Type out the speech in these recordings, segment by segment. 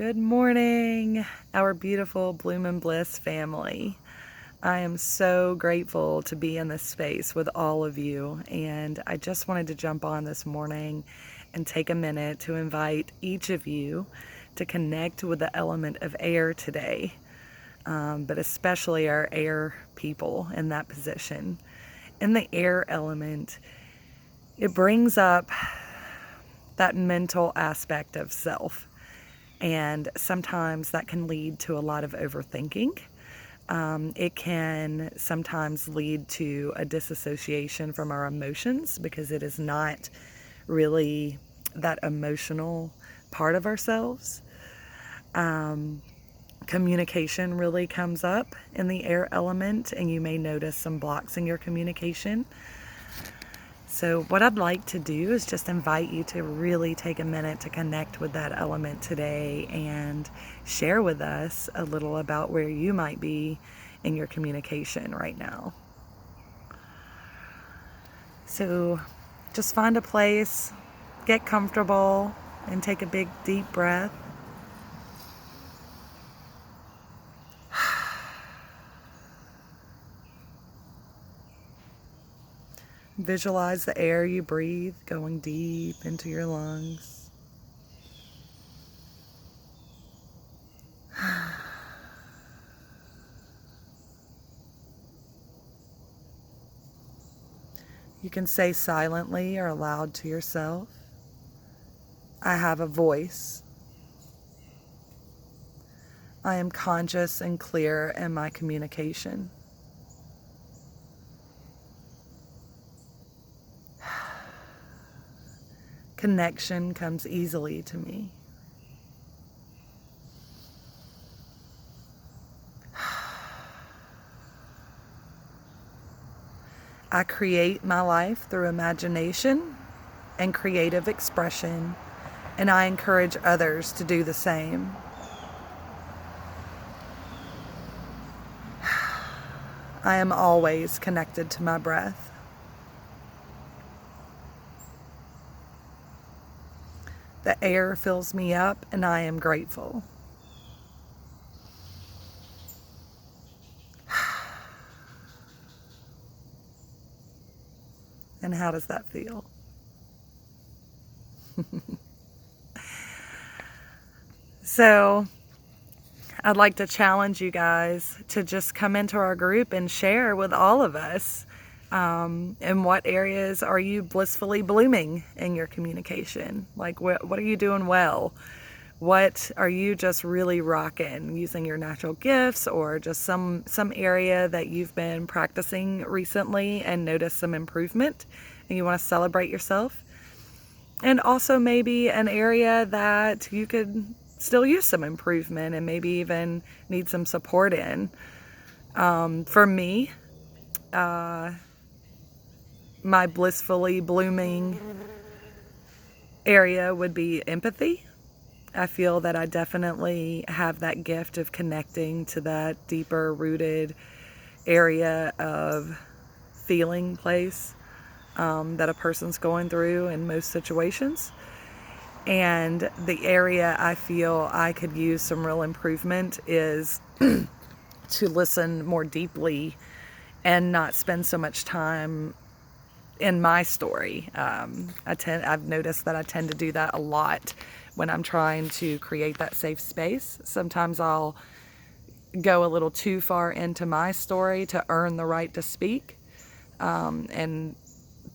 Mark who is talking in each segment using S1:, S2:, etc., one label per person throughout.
S1: Good morning, our beautiful Bloom Bliss family. I am so grateful to be in this space with all of you, and I just wanted to jump on this morning and take a minute to invite each of you to connect with the element of air today, but especially our air people in that position. In the air element, it brings up that mental aspect of self. And sometimes that can lead to a lot of overthinking. It can sometimes lead to a disassociation from our emotions because it is not really that emotional part of ourselves. Communication really comes up in the air element, and you may notice some blocks in your communication. So what I'd like to do is just invite you to really take a minute to connect with that element today and share with us a little about where you might be in your communication right now. So just find a place, get comfortable, and take a big deep breath. Visualize the air you breathe going deep into your lungs. You can say silently or aloud to yourself, I have a voice. I am conscious and clear in my communication. Connection comes easily to me. I create my life through imagination and creative expression, and I encourage others to do the same. I am always connected to my breath. The air fills me up, and I am grateful. And how does that feel? So, I'd like to challenge you guys to just come into our group and share with all of us in what areas are you blissfully blooming in your communication? Like, what are you doing well? What are you just really rocking using your natural gifts, or just some area that you've been practicing recently and noticed some improvement and you want to celebrate yourself? And also maybe an area that you could still use some improvement and maybe even need some support in. For me, my blissfully blooming area would be empathy. I feel that I definitely have that gift of connecting to that deeper rooted area of feeling place that a person's going through in most situations. And the area I feel I could use some real improvement is to listen more deeply and not spend so much time in my story. I've noticed that I tend to do that a lot when I'm trying to create that safe space. Sometimes I'll go a little too far into my story to earn the right to speak, and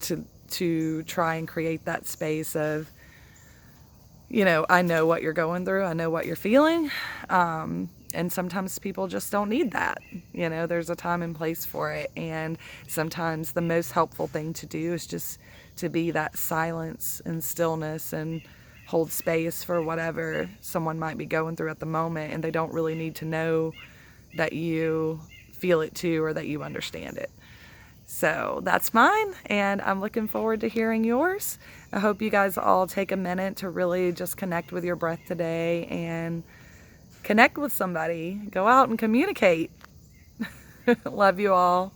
S1: to try and create that space of, I know what you're going through, I know what you're feeling, and sometimes people just don't need that. There's a time and place for it, and sometimes the most helpful thing to do is just to be that silence and stillness and hold space for whatever someone might be going through at the moment, and they don't really need to know that you feel it too or that you understand it. So that's mine, and I'm looking forward to hearing yours. I hope you guys all take a minute to really just connect with your breath today and connect with somebody. Go out and communicate. Love you all.